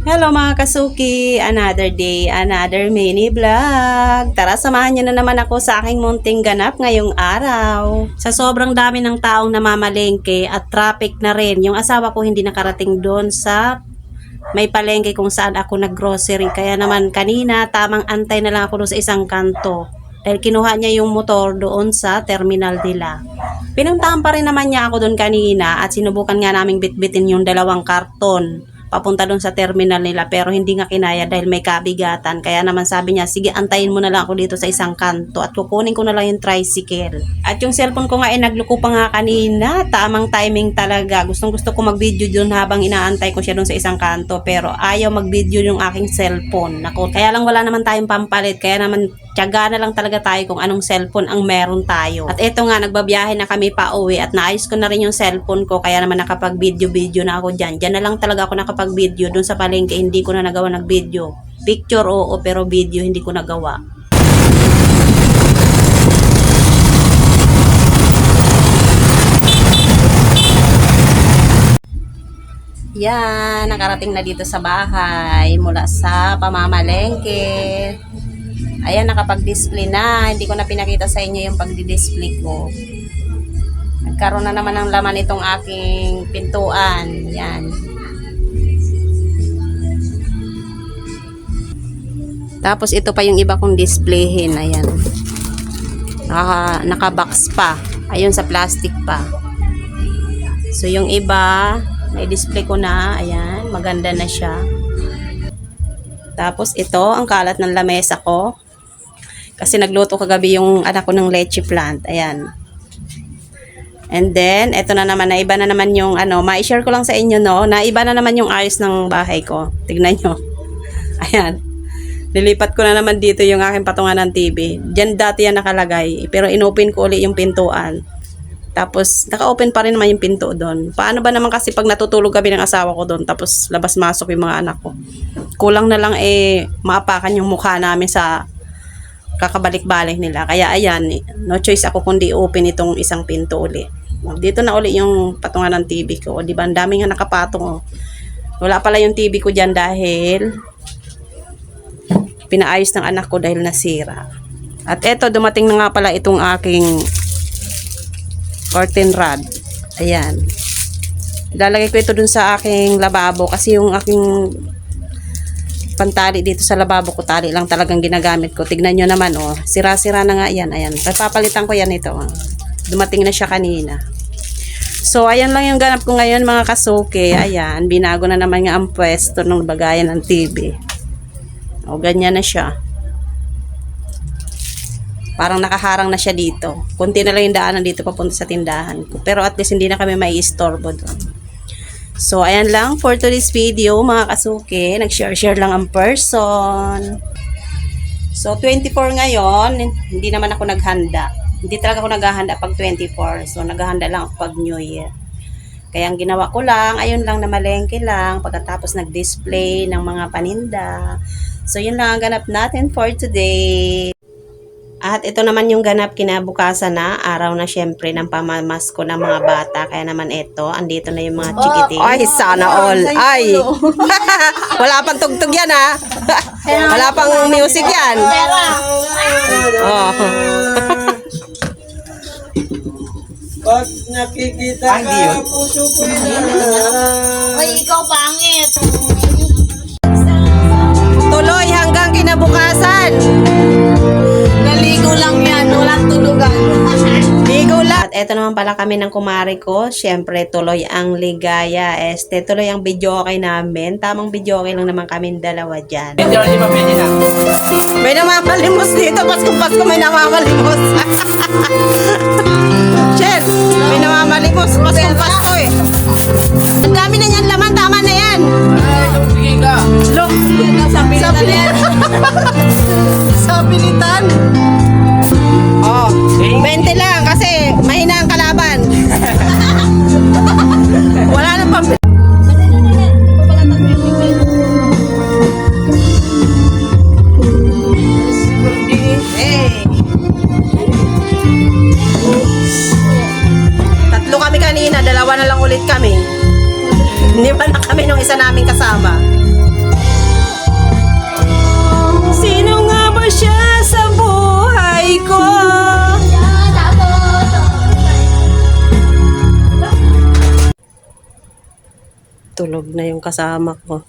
Hello mga kasuki! Another day, another mini vlog. Tara, samahan niyo na naman ako sa aking munting ganap ngayong araw. Sa sobrang dami ng taong namamalengke at traffic na rin, yung asawa ko hindi nakarating doon sa may palengke kung saan ako naggrocery. Kaya naman kanina, tamang antay na lang ako doon sa isang kanto. Dahil kinuha niya yung motor doon sa terminal nila. Pinuntahan pa rin naman niya ako doon kanina at sinubukan nga naming bitbitin yung 2 karton papunta doon sa terminal nila, pero hindi nga kinaya dahil may kabigatan. Kaya naman sabi niya, sige, antayin mo na lang ako dito sa isang kanto at kukunin ko na lang yung tricycle. At yung cellphone ko nga ay nagluko pa nga kanina, tamang timing talaga. Gustong gusto ko mag-video doon habang inaantay ko siya doon sa isang kanto, pero ayaw mag-video yung aking cellphone. Nako, kaya lang wala naman tayong pampalit, kaya naman tiyaga na lang talaga tayo kung anong cellphone ang meron tayo. At eto nga, nagbabiyahe na kami pa uwi at naayos ko na rin yung cellphone ko, kaya naman nakapag-video na ako dyan. Dyan na lang talaga ako nakapag-video. Doon sa palengke, hindi ko na nagawa nag-video. Picture, oo, pero video hindi ko nagawa. Yan, nakarating na dito sa bahay mula sa pamamalengke. Ayan, nakapag-display na. Hindi ko na pinakita sa inyo yung pagdi-display ko. Nagkaroon na naman ng laman itong aking pintuan. Yan. Tapos ito pa yung iba kong displayhin. Ayan. Naka-box pa. Ayun, sa plastic pa. So yung iba, na-display ko na. Ayan, maganda na siya. Tapos ito, ang kalat ng lamesa ko. Kasi nagluto kagabi yung anak ko ng leche plant. Ayan. And then, ito na naman, naiba na naman yung ma-share ko lang sa inyo, no? Naiba na naman yung ayos ng bahay ko. Tignan nyo. Ayan. Nilipat ko na naman dito yung aking patungan ng TV. Diyan dati yan nakalagay. Pero inopen ko ulit yung pintuan. Tapos, naka-open pa rin naman yung pinto doon. Paano ba naman kasi pag natutulog kami ng asawa ko doon, tapos labas-masok yung mga anak ko. Kulang na lang maapakan yung mukha namin sa kakabalik-balik nila. Kaya ayan, no choice ako kundi open itong isang pinto uli. Dito na uli yung patungan ng TV ko. O, diba, ang dami nga nakapatong. Oh. Wala pala yung TV ko dyan dahil pinaayos ng anak ko dahil nasira. At eto, dumating na nga pala itong aking curtain rod. Ayan. Ilalagay ko ito dun sa aking lababo kasi yung aking pantali dito sa lababo ko, tali lang talagang ginagamit ko. Tignan nyo naman, oh. Sira-sira na nga yan. Ayan. Papalitan ko yan ito. Oh. Dumating na siya kanina. So, ayan lang yung ganap ko ngayon, mga kasuke. Ayan. Binago na naman nga ang pwesto ng bagayan ng TV. O, ganyan na siya. Parang nakaharang na siya dito. Kunti na lang yung daanan dito papunta sa tindahan ko. Pero at least hindi na kami mai-istorbo doon. So, ayan lang for today's video, mga kasuke. Nag-share lang ang person. So, 24 ngayon, hindi naman ako naghanda. Hindi talaga ako naghahanda pag 24. So, naghahanda lang ako pag New Year. Kaya ang ginawa ko lang, ayun lang, namalengke lang. Pagkatapos nag-display ng mga paninda. So, yun lang ang ganap natin for today. At ito naman yung ganap kinabukasan na, araw na syempre ng pamamasko ng mga bata. Kaya naman ito, andito na yung mga chikiting. Ay, sana all. Ay, wala pang tugtog yan, ha? Wala pang music yan. Oh. Pag nakikita ka, puso ko na. Ay, ikaw pangit. Tuloy hanggang kinabukasan. Naligo lang yan, walang tulugan. Ligo lang. At eto naman pala kami ng kumari ko. Siyempre, tuloy ang ligaya. Tuloy ang video okay namin. Tamang video okay lang naman kami dalawa dyan. May namamalimos dito. Pasko may namamalimos. Chen, may namamalimos. Pasko eh. Ang dami na yan laman. Tama na yan. Look. Sa pilitan. Sa pilitan. Oh, 20 lang kasi mahina ang kalaban. Wala nang pambili. Hey. Tatlo kami kanina, 2 na lang ulit kami. Hindi pa na kami nung isa naming kasama. ko. Tulog na yung kasama ko.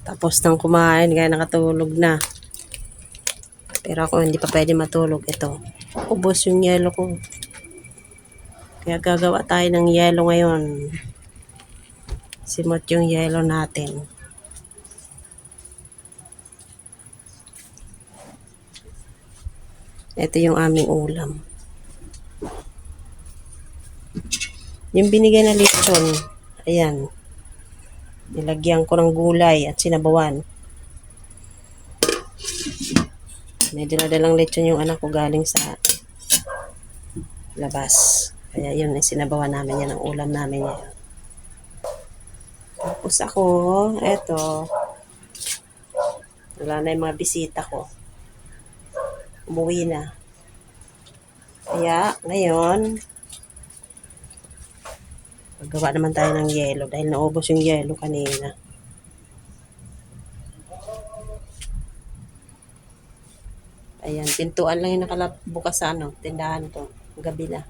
Tapos nang kumain, kaya nakatulog na. Pero ako hindi pa pwede matulog. Ito, ubos yung yelo ko. Kaya gagawa tayo ng yelo ngayon. Simot yung yelo natin. Ito yung aming ulam. Yung binigay na lechon, ayan. Nilagyan ko ng gulay at sinabawan. May dinadalang lechon yung anak ko galing sa labas. Kaya yun, sinabawan namin yan ang ulam namin yan. Tapos ako, eto, wala na yung mga bisita ko. Umuwi na. Kaya, ngayon, gagawa naman tayo ng yelo dahil naubos yung yelo kanina. Ayan, pintuan lang yung nakalabukas sa tindahan ko. Gabi na.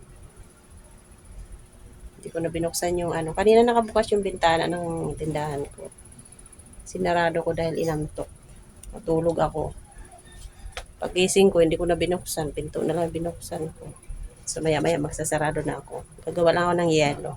Hindi ko na binuksan yung Kanina nakabukas yung bintana ng tindahan ko. Sinarado ko dahil inantok. Matulog ako. Pagising ko, hindi ko na binuksan. Pinto na lang binuksan ko. So maya-maya magsasarado na ako. Gagawa lang ako ng yelo.